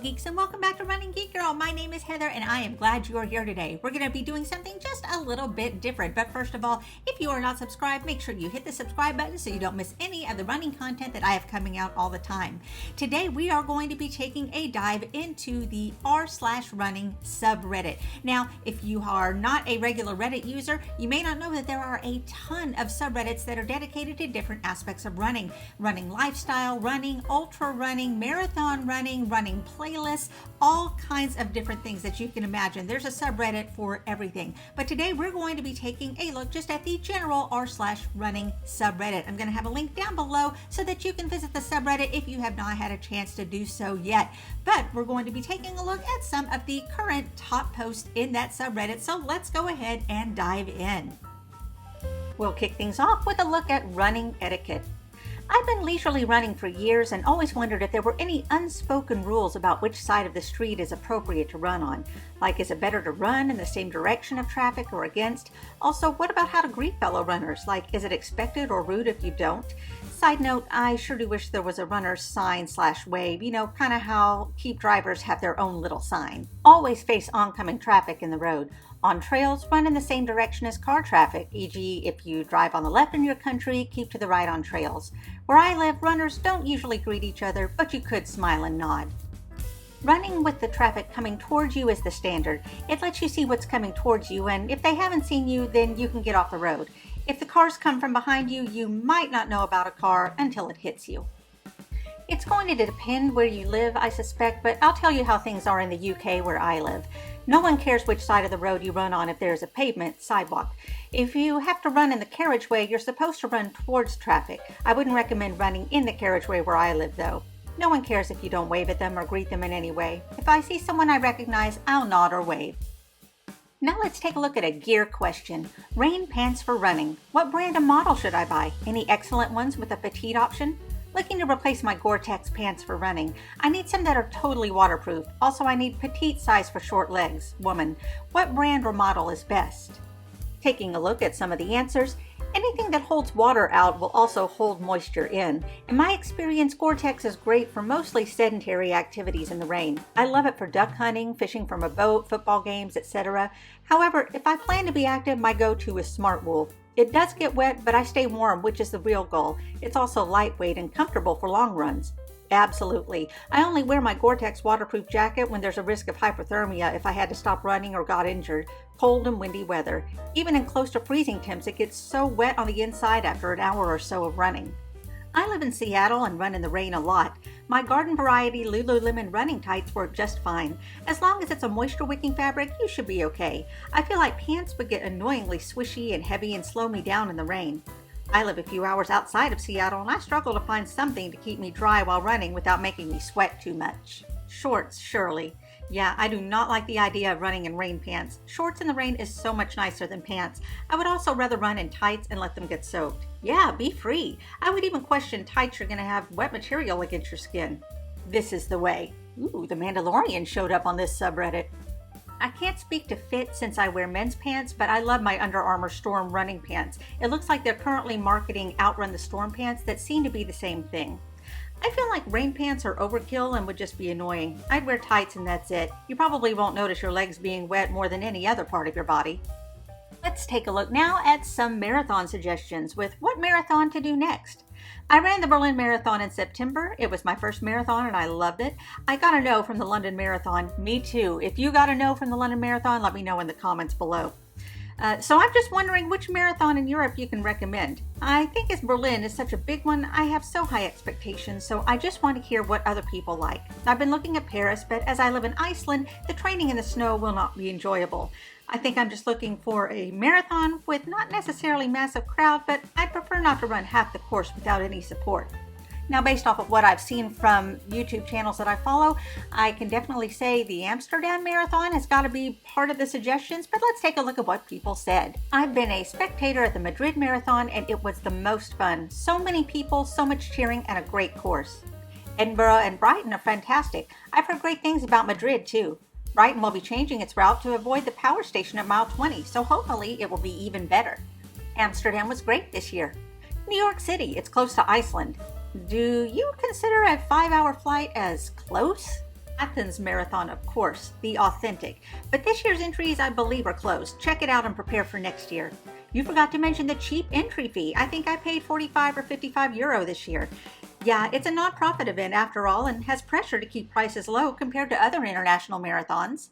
geeks, and welcome back to Running Geek Girl. My name is Heather and I am glad you are here today. We're going to be doing something just a little bit different, but first of all, if you are not subscribed, make sure you hit the subscribe button so you don't miss any of the running content that I have coming out all the time. Today we are going to be taking a dive into the r/running subreddit. Now, if you are not a regular Reddit user, you may not know that there are a ton of subreddits that are dedicated to different aspects of running lifestyle, running, ultra running, marathon running playlists, all kinds of different things that you can imagine. There's a subreddit for everything. But today we're going to be taking a look just at the general r/running subreddit. I'm going to have a link down below so that you can visit the subreddit if you have not had a chance to do so yet. But we're going to be taking a look at some of the current top posts in that subreddit. So let's go ahead and dive in. We'll kick things off with a look at running etiquette. I've been leisurely running for years and always wondered if there were any unspoken rules about which side of the street is appropriate to run on. Like, is it better to run in the same direction of traffic or against? Also, what about how to greet fellow runners? Like, is it expected or rude if you don't? Side note, I sure do wish there was a runner's sign/wave, kind of how keep drivers have their own little sign. Always face oncoming traffic in the road. On trails, run in the same direction as car traffic, e.g. if you drive on the left in your country, keep to the right on trails. Where I live, runners don't usually greet each other, but you could smile and nod. Running with the traffic coming towards you is the standard. It lets you see what's coming towards you, and if they haven't seen you, then you can get off the road. If the cars come from behind you, you might not know about a car until it hits you. It's going to depend where you live, I suspect, but I'll tell you how things are in the UK where I live. No one cares which side of the road you run on if there's a pavement sidewalk. If you have to run in the carriageway, you're supposed to run towards traffic. I wouldn't recommend running in the carriageway where I live, though. No one cares if you don't wave at them or greet them in any way. If I see someone I recognize, I'll nod or wave. Now let's take a look at a gear question. Rain pants for running. What brand and model should I buy? Any excellent ones with a petite option? Looking to replace my Gore-Tex pants for running. I need some that are totally waterproof. Also, I need petite size for short legs. Woman. What brand or model is best? Taking a look at some of the answers, anything that holds water out will also hold moisture in. In my experience, Gore-Tex is great for mostly sedentary activities in the rain. I love it for duck hunting, fishing from a boat, football games, etc. However, if I plan to be active, my go-to is Smart Wool. It does get wet, but I stay warm, which is the real goal. It's also lightweight and comfortable for long runs. Absolutely. I only wear my Gore-Tex waterproof jacket when there's a risk of hypothermia if I had to stop running or got injured. Cold and windy weather. Even in close to freezing temps, it gets so wet on the inside after an hour or so of running. I live in Seattle and run in the rain a lot. My garden variety Lululemon running tights work just fine. As long as it's a moisture-wicking fabric, you should be okay. I feel like pants would get annoyingly swishy and heavy and slow me down in the rain. I live a few hours outside of Seattle and I struggle to find something to keep me dry while running without making me sweat too much. Shorts, surely. Yeah, I do not like the idea of running in rain pants. Shorts in the rain is so much nicer than pants. I would also rather run in tights and let them get soaked. Yeah, be free. I would even question tights are going to have wet material against your skin. This is the way. Ooh, the Mandalorian showed up on this subreddit. I can't speak to fit since I wear men's pants, but I love my Under Armour Storm running pants. It looks like they're currently marketing Outrun the Storm pants that seem to be the same thing. I feel like rain pants are overkill and would just be annoying. I'd wear tights and that's it. You probably won't notice your legs being wet more than any other part of your body. Let's take a look now at some marathon suggestions with what marathon to do next. I ran the Berlin Marathon in September. It was my first marathon and I loved it. I got a no from the London Marathon. Me too. If you got a no from the London Marathon, let me know in the comments below. So I'm just wondering which marathon in Europe you can recommend. I think as Berlin is such a big one, I have so high expectations, so I just want to hear what other people like. I've been looking at Paris, but as I live in Iceland, the training in the snow will not be enjoyable. I think I'm just looking for a marathon with not necessarily massive crowd, but I'd prefer not to run half the course without any support. Now, based off of what I've seen from YouTube channels that I follow, I can definitely say the Amsterdam Marathon has got to be part of the suggestions, but let's take a look at what people said. I've been a spectator at the Madrid Marathon and it was the most fun. So many people, so much cheering, and a great course. Edinburgh and Brighton are fantastic. I've heard great things about Madrid too. Brighton will be changing its route to avoid the power station at mile 20, so hopefully it will be even better. Amsterdam was great this year. New York City, it's close to Iceland. Do you consider a 5-hour flight as close? Athens Marathon, of course, the authentic. But this year's entries, I believe, are closed. Check it out and prepare for next year. You forgot to mention the cheap entry fee. I think I paid 45 or 55 euro this year. Yeah, it's a non-profit event after all and has pressure to keep prices low compared to other international marathons.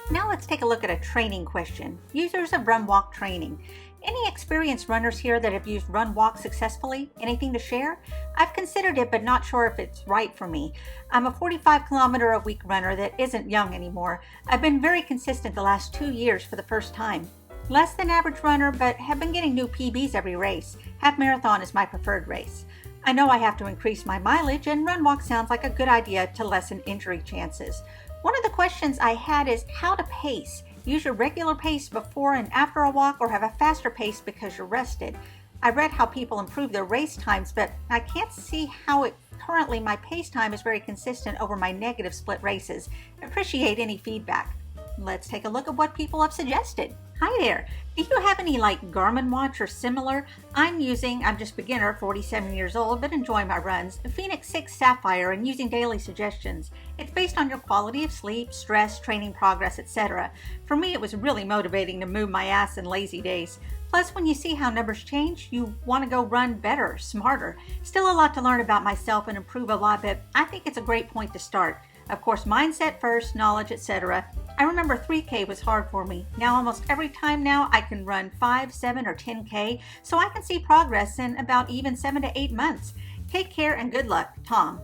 Now let's take a look at a training question. Users of Run Walk training. Any experienced runners here that have used Run Walk successfully? Anything to share? I've considered it but not sure if it's right for me. I'm a 45-kilometer-a-week runner that isn't young anymore. I've been very consistent the last 2 years for the first time. Less than average runner, but have been getting new PBs every race. Half marathon is my preferred race. I know I have to increase my mileage, and Run Walk sounds like a good idea to lessen injury chances. One of the questions I had is how to pace. Use your regular pace before and after a walk, or have a faster pace because you're rested. I read how people improve their race times, but I can't see how currently my pace time is very consistent over my negative split races. Appreciate any feedback. Let's take a look at what people have suggested. Hi there. Do you have any Garmin watch or similar? I'm just beginner, 47 years old, but enjoy my runs. Phoenix 6 Sapphire and using daily suggestions. It's based on your quality of sleep, stress, training progress, etc. For me, it was really motivating to move my ass in lazy days. Plus, when you see how numbers change, you want to go run better, smarter. Still a lot to learn about myself and improve a lot, but I think it's a great point to start. Of course, mindset first, knowledge, etc. I remember 3K was hard for me. Now almost every time now I can run 5, 7, or 10K, so I can see progress in about even 7 to 8 months. Take care and good luck, Tom.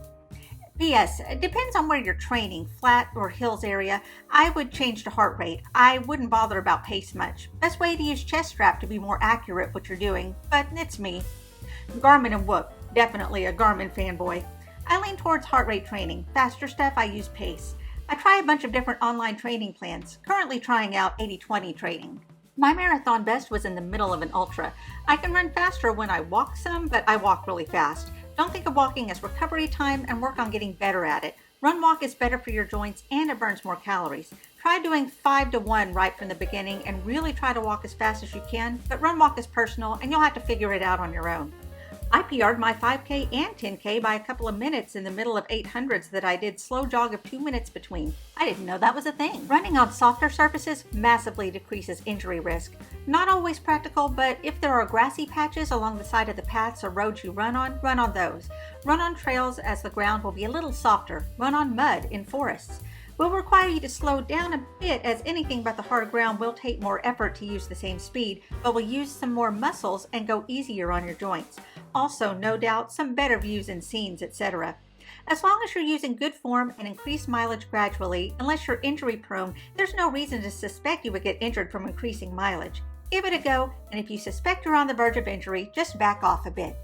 P.S. It depends on where you're training, flat or hills area. I would change to heart rate. I wouldn't bother about pace much. Best way to use chest strap to be more accurate what you're doing, but it's me. Garmin and Whoop. Definitely a Garmin fanboy. I lean towards heart rate training. Faster stuff, I use pace. I try a bunch of different online training plans, currently trying out 80-20 training. My marathon best was in the middle of an ultra. I can run faster when I walk some, but I walk really fast. Don't think of walking as recovery time and work on getting better at it. Run walk is better for your joints and it burns more calories. Try doing 5-to-1 right from the beginning and really try to walk as fast as you can, but run walk is personal and you'll have to figure it out on your own. I PR'd my 5K and 10K by a couple of minutes in the middle of 800s that I did slow jog of 2 minutes between. I didn't know that was a thing. Running on softer surfaces massively decreases injury risk. Not always practical, but if there are grassy patches along the side of the paths or roads you run on those. Run on trails as the ground will be a little softer. Run on mud in forests. Will require you to slow down a bit as anything but the hard ground will take more effort to use the same speed, but will use some more muscles and go easier on your joints. Also, no doubt, some better views and scenes, etc. As long as you're using good form and increase mileage gradually, unless you're injury prone, there's no reason to suspect you would get injured from increasing mileage. Give it a go, and if you suspect you're on the verge of injury, just back off a bit.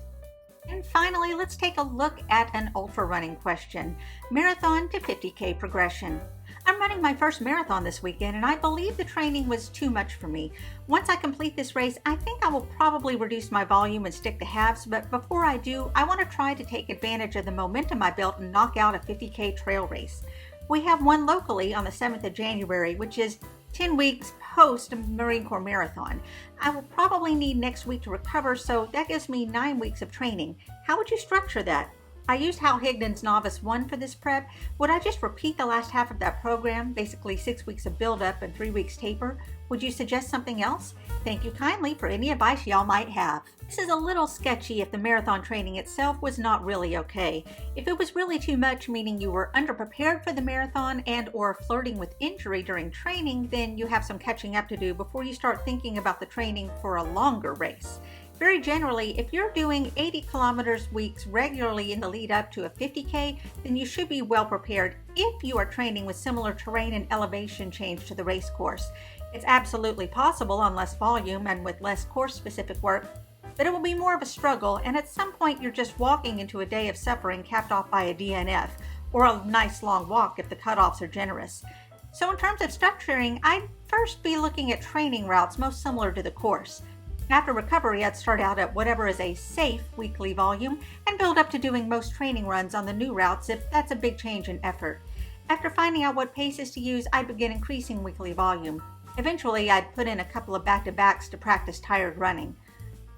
And finally, let's take a look at an ultra running question. Marathon to 50K progression. I'm running my first marathon this weekend and I believe the training was too much for me. Once I complete this race, I think I will probably reduce my volume and stick to halves, but before I do, I want to try to take advantage of the momentum I built and knock out a 50K trail race. We have one locally on the 7th of January, which is 10 weeks post Marine Corps Marathon. I will probably need next week to recover, so that gives me 9 weeks of training. How would you structure that? I used Hal Higdon's Novice 1 for this prep. Would I just repeat the last half of that program, basically 6 weeks of build-up and 3 weeks taper? Would you suggest something else? Thank you kindly for any advice y'all might have. This is a little sketchy if the marathon training itself was not really okay. If it was really too much, meaning you were underprepared for the marathon and or flirting with injury during training, then you have some catching up to do before you start thinking about the training for a longer race. Very generally, if you're doing 80 kilometers weeks regularly in the lead up to a 50K, then you should be well prepared if you are training with similar terrain and elevation change to the race course. It's absolutely possible on less volume and with less course-specific work, but it will be more of a struggle, and at some point you're just walking into a day of suffering capped off by a DNF, or a nice long walk if the cutoffs are generous. So in terms of structuring, I'd first be looking at training routes most similar to the course. After recovery, I'd start out at whatever is a safe weekly volume and build up to doing most training runs on the new routes if that's a big change in effort. After finding out what paces to use, I'd begin increasing weekly volume. Eventually, I'd put in a couple of back-to-backs to practice tired running.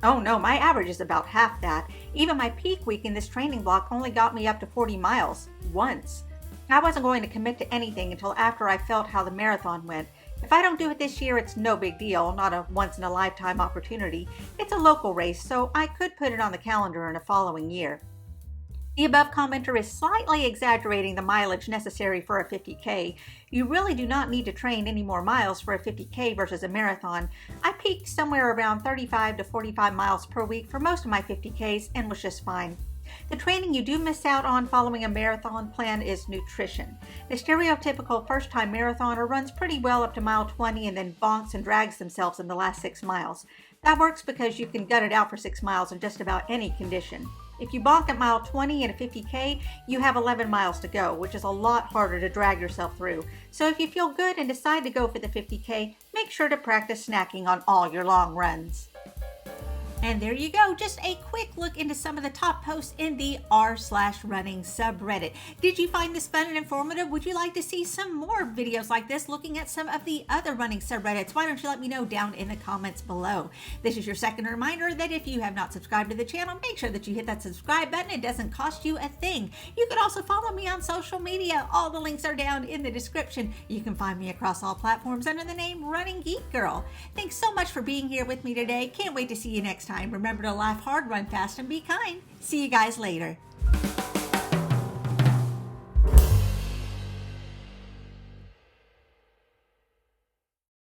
Oh no, my average is about half that. Even my peak week in this training block only got me up to 40 miles, once. I wasn't going to commit to anything until after I felt how the marathon went. If I don't do it this year, it's no big deal, not a once in a lifetime opportunity. It's a local race, so I could put it on the calendar in a following year. The above commenter is slightly exaggerating the mileage necessary for a 50K. You really do not need to train any more miles for a 50K versus a marathon. I peaked somewhere around 35 to 45 miles per week for most of my 50Ks and was just fine. The training you do miss out on following a marathon plan is nutrition. The stereotypical first-time marathoner runs pretty well up to mile 20 and then bonks and drags themselves in the last 6 miles. That works because you can gut it out for 6 miles in just about any condition. If you bonk at mile 20 in a 50K, you have 11 miles to go, which is a lot harder to drag yourself through. So if you feel good and decide to go for the 50K, make sure to practice snacking on all your long runs. And there you go, just a quick look into some of the top posts in the r/running subreddit. Did you find this fun and informative? Would you like to see some more videos like this looking at some of the other running subreddits? Why don't you let me know down in the comments below. This is your second reminder that if you have not subscribed to the channel, make sure that you hit that subscribe button. It doesn't cost you a thing. You can also follow me on social media. All the links are down in the description. You can find me across all platforms under the name Running Geek Girl. Thanks so much for being here with me today. Can't wait to see you next time. Remember to laugh hard, run fast, and be kind. See you guys later.